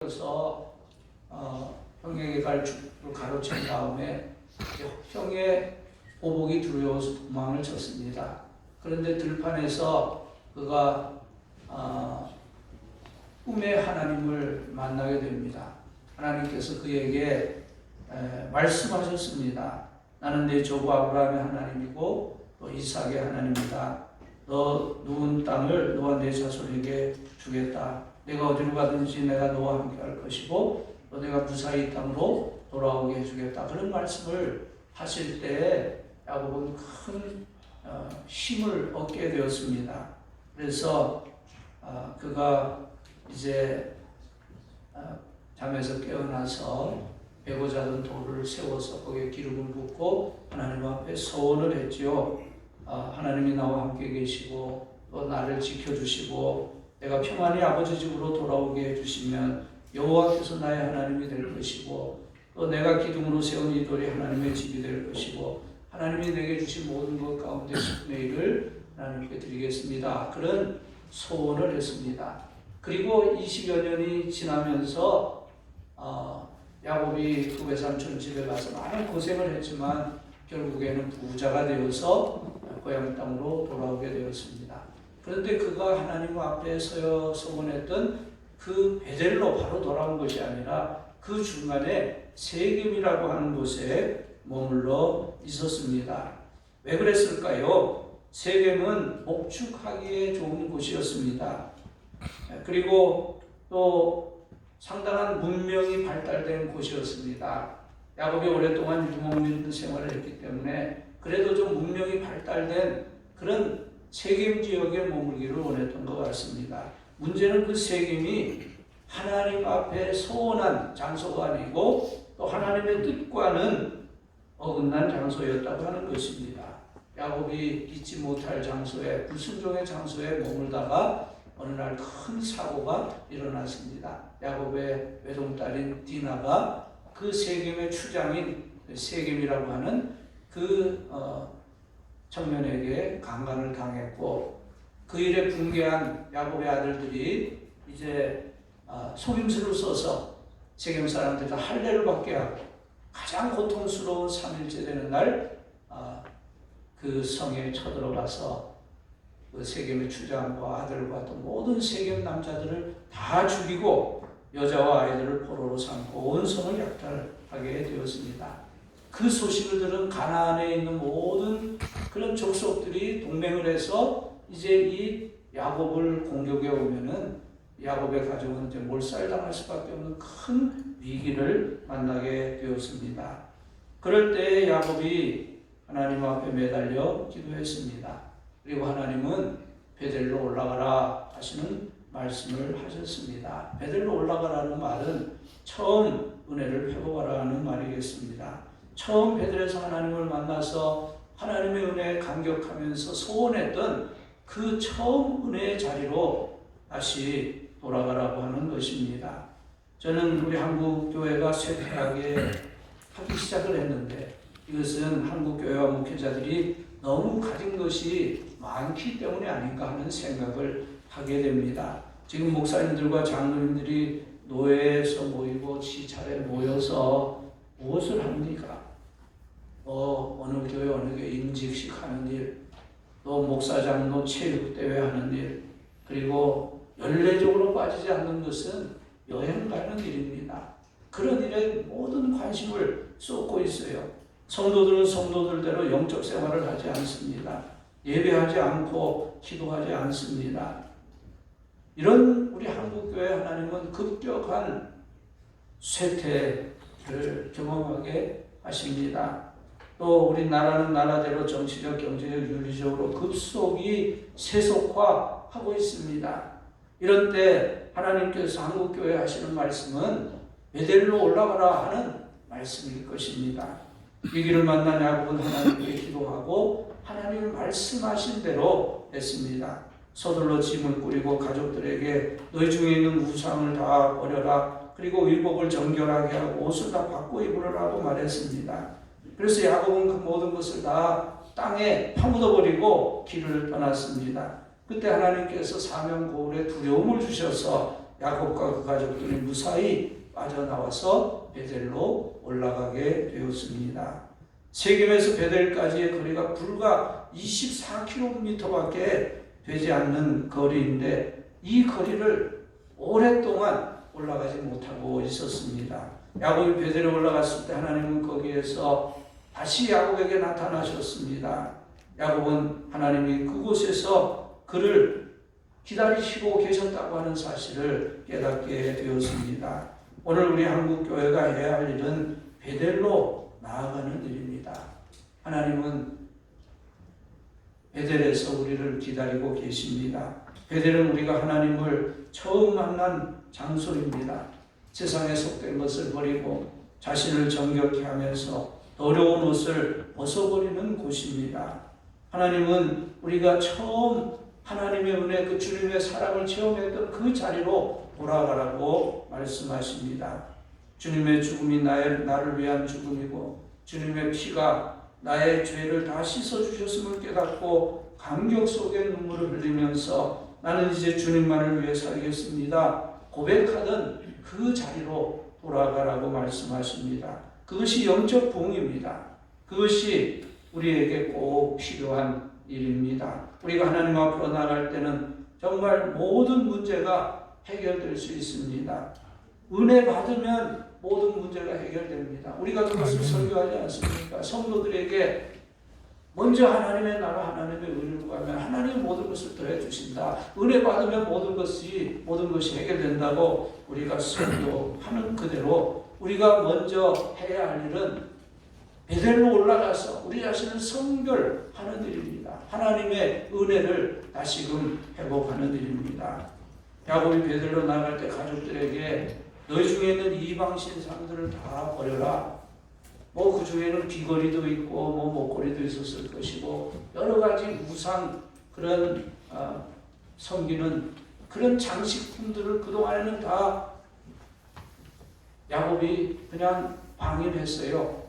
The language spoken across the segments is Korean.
그래서 형에게 가로챈 다음에 형의 보복이 두려워서 도망을 쳤습니다. 그런데 들판에서 그가 꿈에 하나님을 만나게 됩니다. 하나님께서 그에게 말씀하셨습니다. 나는 네 조부 아브라함의 하나님이고 또 이삭의 하나님이다. 너 누운 땅을 너와 네 자손에게 주겠다. 내가 어디로 가든지 내가 너와 함께 할 것이고 또 내가 무사히 이 땅으로 돌아오게 해주겠다. 그런 말씀을 하실 때 야곱은 큰 힘을 얻게 되었습니다. 그래서 그가 이제 잠에서 깨어나서 베고 자던 돌을 세워서 거기에 기름을 붓고 하나님 앞에 서원을 했지요. 하나님이 나와 함께 계시고 또 나를 지켜주시고 내가 평안히 아버지 집으로 돌아오게 해주시면 여호와께서 나의 하나님이 될 것이고 또 내가 기둥으로 세운 이 돌이 하나님의 집이 될 것이고 하나님이 내게 주신 모든 것 가운데 10분의 1을 하나님께 드리겠습니다. 그런 소원을 했습니다. 그리고 20여 년이 지나면서 야곱이 그 외삼촌 집에 가서 많은 고생을 했지만 결국에는 부자가 되어서 고향 땅으로 돌아오게 되었습니다. 그런데 그가 하나님 앞에 서여 소원했던 그 베델로 바로 돌아온 것이 아니라 그 중간에 세겜이라고 하는 곳에 머물러 있었습니다. 왜 그랬을까요? 세겜은 목축하기에 좋은 곳이었습니다. 그리고 또 상당한 문명이 발달된 곳이었습니다. 야곱이 오랫동안 유목민 생활을 했기 때문에 그래도 좀 문명이 발달된 그런 세겜 지역에 머물기를 원했던 것 같습니다. 문제는 그 세겜이 하나님 앞에 소원한 장소가 아니고 또 하나님의 뜻과는 어긋난 장소였다고 하는 것입니다. 야곱이 잊지 못할 장소에, 불순종의 장소에 머물다가 어느 날 큰 사고가 일어났습니다. 야곱의 외동딸인 디나가 그 세겜의 추장인 세겜이라고 하는 그 청년에게 강간을 당했고 그 일에 붕괴한 야곱의 아들들이 이제 속임수를 써서 세겜 사람들이 할례를 받게 하고 가장 고통스러운 3일째 되는 날 그 성에 쳐들어가서 그 세겜의 추장과 아들과 또 모든 세겜 남자들을 다 죽이고 여자와 아이들을 포로로 삼고 온 성을 약탈하게 되었습니다. 그 소식을 들은 가나안에 있는 모든 그런 족속들이 동맹을 해서 이제 이 야곱을 공격해 오면은 야곱의 가족은 이제 몰살당할 수밖에 없는 큰 위기를 만나게 되었습니다. 그럴 때 야곱이 하나님 앞에 매달려 기도했습니다. 그리고 하나님은 베델로 올라가라 하시는 말씀을 하셨습니다. 베델로 올라가라는 말은 처음 은혜를 회복하라는 말이겠습니다. 처음 베델에서 하나님을 만나서 하나님의 은혜에 감격하면서 소원했던 그 처음 은혜의 자리로 다시 돌아가라고 하는 것입니다. 저는 우리 한국 교회가 쇠퇴하게 하기 시작을 했는데 이것은 한국 교회와 목회자들이 너무 가진 것이 많기 때문이 아닌가 하는 생각을 하게 됩니다. 지금 목사님들과 장로님들이 노예에서 모이고 지찰에 모여서 무엇을 합니까? 어느 교회 어느 교회 임직식 하는 일, 또 목사 장로 체육대회 하는 일, 그리고 연례적으로 빠지지 않는 것은 여행 가는 일입니다. 그런 일에 모든 관심을 쏟고 있어요. 성도들은 성도들대로 영적 생활을 하지 않습니다. 예배하지 않고 기도하지 않습니다. 이런 우리 한국교회 하나님은 급격한 쇠퇴를 경험하게 하십니다. 또 우리 나라는 나라대로 정치적, 경제적, 윤리적으로 급속히 세속화하고 있습니다. 이런 때 하나님께서 한국교회 하시는 말씀은 베델로 올라가라 하는 말씀일 것입니다. 위기를 만난 야곱은 하나님께 기도하고 하나님이 말씀하신 대로 했습니다. 서둘러 짐을 꾸리고 가족들에게 너희 중에 있는 우상을 다 버려라. 그리고 의복을 정결하게 하고 옷을 다 바꿔 입으라고 말했습니다. 그래서 야곱은 그 모든 것을 다 땅에 파묻어버리고 길을 떠났습니다. 그때 하나님께서 사명고울에 두려움을 주셔서 야곱과 그 가족들이 무사히 빠져나와서 베델로 올라가게 되었습니다. 세겜에서 베델까지의 거리가 불과 24km밖에 되지 않는 거리인데 이 거리를 오랫동안 올라가지 못하고 있었습니다. 야곱이 베델에 올라갔을 때 하나님은 거기에서 다시 야곱에게 나타나셨습니다. 야곱은 하나님이 그곳에서 그를 기다리시고 계셨다고 하는 사실을 깨닫게 되었습니다. 오늘 우리 한국교회가 해야 할 일은 베델로 나아가는 일입니다. 하나님은 베델에서 우리를 기다리고 계십니다. 베델은 우리가 하나님을 처음 만난 장소입니다. 세상에 속된 것을 버리고 자신을 정결케 하면서 더러운 옷을 벗어버리는 곳입니다. 하나님은 우리가 처음 하나님의 은혜, 그 주님의 사랑을 체험했던 그 자리로 돌아가라고 말씀하십니다. 주님의 죽음이 나를 위한 죽음이고 주님의 피가 나의 죄를 다 씻어주셨음을 깨닫고 감격 속에 눈물을 흘리면서 나는 이제 주님만을 위해 살겠습니다 고백하던 그 자리로 돌아가라고 말씀하십니다. 그것이 영적 부흥입니다. 그것이 우리에게 꼭 필요한 일입니다. 우리가 하나님 앞으로 나갈 때는 정말 모든 문제가 해결될 수 있습니다. 은혜 받으면 모든 문제가 해결됩니다. 우리가 그것을 설교하지 않습니까? 성도들에게 먼저 하나님의 나라, 하나님의 의를 구하면 하나님이 모든 것을 더해 주신다. 은혜 받으면 모든 것이 해결된다고 우리가 설교하는 그대로 우리가 먼저 해야 할 일은 베델로 올라가서 우리 자신을 성결하는 일입니다. 하나님의 은혜를 다시금 회복하는 일입니다. 야곱이 베델로 나갈 때 가족들에게 너희 중에 있는 이방 신상들을 다 버려라. 그 중에는 귀걸이도 있고 목걸이도 있었을 것이고 여러 가지 우상 그런 섬기는 그런 장식품들을 그동안에는 다 야곱이 그냥 방임했어요.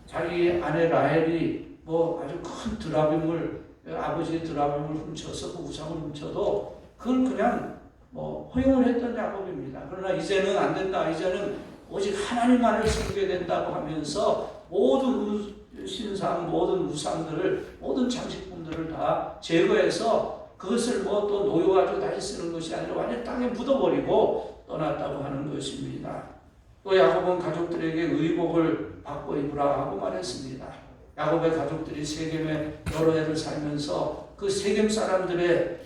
자기 아내 라헬이 아주 큰 드라빔을 아버지의 드라빔을 훔쳐서 그 우상을 훔쳐도 그걸 그냥 허용을 했던 야곱입니다. 그러나 이제는 안 된다. 이제는 오직 하나님만을 섬겨야 된다고 하면서 모든 신상, 모든 우상들을, 모든 장식품들을 다 제거해서 그것을 또 놓여가지고 다시 쓰는 것이 아니라 완전히 땅에 묻어버리고 떠났다고 하는 것입니다. 또 야곱은 가족들에게 의복을 바꿔 입으라 하고 말했습니다. 야곱의 가족들이 세겜에 여러 해를 살면서 그 세겜 사람들의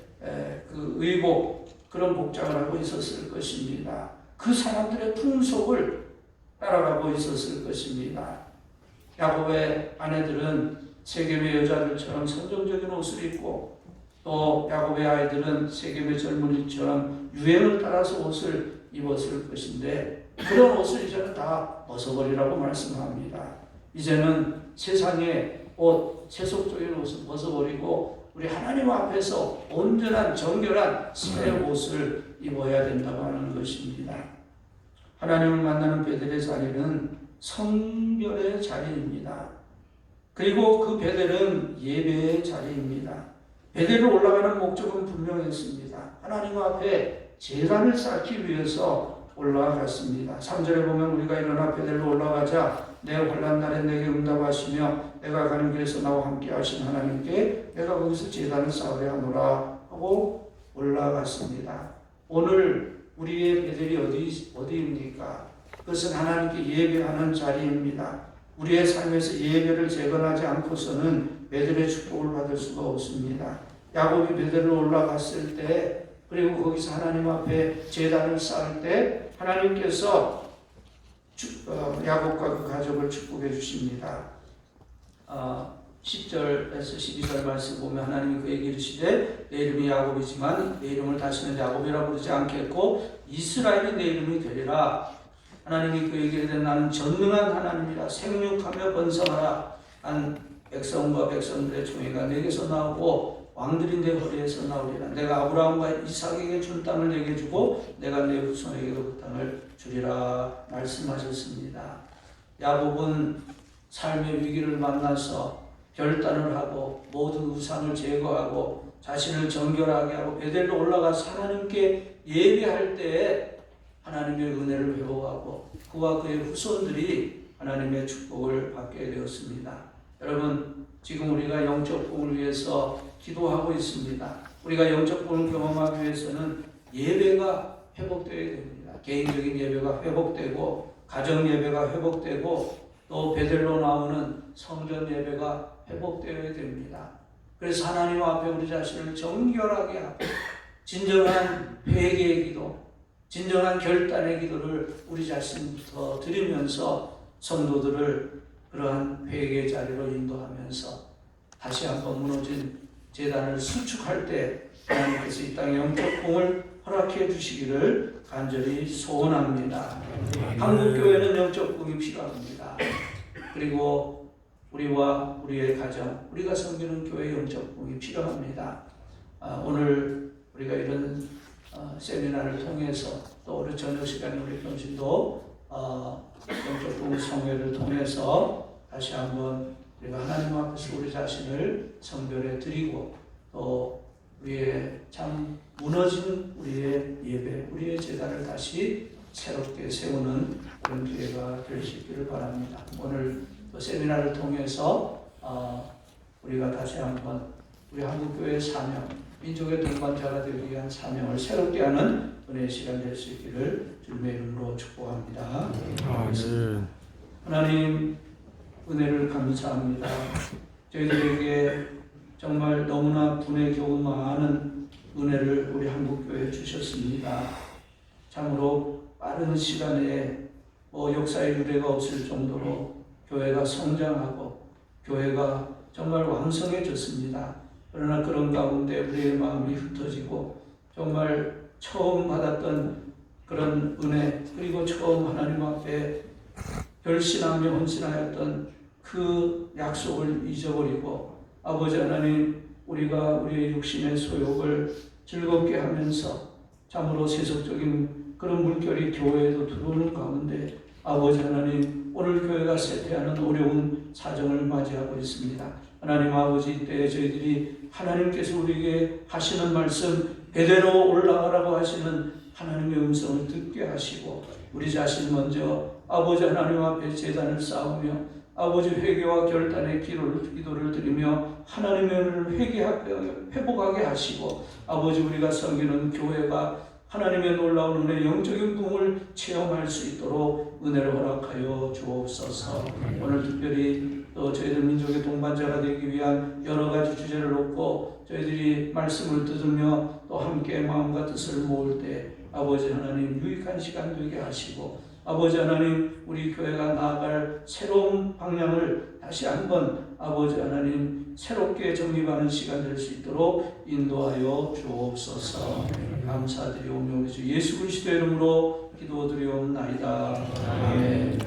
그 의복, 그런 복장을 하고 있었을 것입니다. 그 사람들의 풍속을 따라가고 있었을 것입니다. 야곱의 아내들은 세겜의 여자들처럼 선정적인 옷을 입고 또 야곱의 아이들은 세겜의 젊은이처럼 유행을 따라서 옷을 입었을 것인데 그런 옷을 이제는 다 벗어버리라고 말씀합니다. 이제는 세상의 옷, 세속적인 옷을 벗어버리고 우리 하나님 앞에서 온전한 정결한 새 옷을 입어야 된다고 하는 것입니다. 하나님을 만나는 베델의 자리는 성결의 자리입니다. 그리고 그 베델은 예배의 자리입니다. 베델로 올라가는 목적은 분명했습니다. 하나님 앞에 제단을 쌓기 위해서 올라갔습니다. 3절에 보면 우리가 일어나 베델로 올라가자 내 환난 날에 내게 응답하시며 내가 가는 길에서 나와 함께 하신 하나님께 내가 거기서 제단을 쌓으려 하노라 하고 올라갔습니다. 오늘 우리의 베델이 어디입니까? 그것은 하나님께 예배하는 자리입니다. 우리의 삶에서 예배를 재건하지 않고서는 베델의 축복을 받을 수가 없습니다. 야곱이 베델로 올라갔을 때 그리고 거기서 하나님 앞에 제단을 쌓을 때 하나님께서 야곱과 그 가족을 축복해 주십니다. 10절에서 12절 말씀 보면 하나님이 그에게 이르시되 내 이름이 야곱이지만 내 이름을 다시는 야곱이라 부르지 않겠고 이스라엘이 내 이름이 되리라. 하나님이 그에게 이르되 나는 전능한 하나님이라 생육하며 번성하라. 한 백성과 백성들의 총회가 내게서 나오고 왕들이 내 허리에서 나오리라. 내가 아브라함과 이삭에게 준 땅을 내게 주고 내가 내 후손에게도 그 땅을 주리라 말씀하셨습니다. 야곱은 삶의 위기를 만나서 결단을 하고 모든 우상을 제거하고 자신을 정결하게 하고 베델로 올라가서 하나님께 예배할 때 하나님의 은혜를 회복하고 그와 그의 후손들이 하나님의 축복을 받게 되었습니다. 여러분, 지금 우리가 영적 부흥을 위해서 기도하고 있습니다. 우리가 영적 부흥을 경험하기 위해서는 예배가 회복되어야 됩니다. 개인적인 예배가 회복되고 가정 예배가 회복되고 또 베델로 나오는 성전 예배가 회복되어야 됩니다. 그래서 하나님 앞에 우리 자신을 정결하게 하고 진정한 회개의 기도, 진정한 결단의 기도를 우리 자신부터 드리면서 성도들을 그러한 회개의 자리로 인도하면서 다시 한번 무너진 제단을 수축할 때 하나님께서 이 땅에 영적 부흥을 허락해 주시기를 간절히 소원합니다. 한국교회는 영적 부흥이 필요합니다. 그리고 우리와 우리의 가정, 우리가 섬기는 교회의 영적 부흥이 필요합니다. 오늘 우리가 이런 세미나를 통해서 또 오늘 저녁 시간에 우리 평신도 영적 부흥 성회를 통해서 다시 한번 우리가 하나님 앞에서 우리 자신을 성별해 드리고 또 우리의 참 무너진 우리의 예배, 우리의 제단을 다시 새롭게 세우는 그런 기회가 될 수 있기를 바랍니다. 오늘 세미나를 통해서 우리가 다시 한번 우리 한국교회의 사명, 민족의 동반자가 되기 위한 사명을 새롭게 하는 은혜의 시간 될 수 있기를 주님의 이름으로 축복합니다. 아멘. 하나님 은혜를 감사합니다. 저희들에게 정말 너무나 분의 교훈 많은 은혜를 우리 한국교회에 주셨습니다. 참으로 빠른 시간에 역사의 유례가 없을 정도로 교회가 성장하고 교회가 정말 왕성해졌습니다. 그러나 그런 가운데 우리의 마음이 흩어지고 정말 처음 받았던 그런 은혜 그리고 처음 하나님 앞에 결신하며 헌신하였던 그 약속을 잊어버리고 아버지 하나님 우리가 우리의 육신의 소욕을 즐겁게 하면서 참으로 세속적인 그런 물결이 교회에도 들어오는 가운데 아버지 하나님 오늘 교회가 쇠퇴하는 어려운 사정을 맞이하고 있습니다. 하나님 아버지 이때 저희들이 하나님께서 우리에게 하시는 말씀 베델로 올라가라고 하시는 하나님의 음성을 듣게 하시고 우리 자신 먼저 아버지 하나님 앞에 제단을 쌓으며 아버지 회개와 결단의 기도를 드리며 하나님의 은혜를 회복하게 하시고 아버지 우리가 섬기는 교회가 하나님의 놀라운 은혜 영적인 부흥을 체험할 수 있도록 은혜를 허락하여 주옵소서. 오늘 특별히 또 저희들 민족의 동반자가 되기 위한 여러 가지 주제를 놓고 저희들이 말씀을 듣으며 또 함께 마음과 뜻을 모을 때 아버지 하나님 유익한 시간 되게 하시고 아버지 하나님 우리 교회가 나아갈 새로운 방향을 다시 한번 아버지 하나님 새롭게 정립하는 시간 될 수 있도록 인도하여 주옵소서. 감사드리오며 우리 주 예수 그리스도의 이름으로 기도드리옵나이다. 아멘.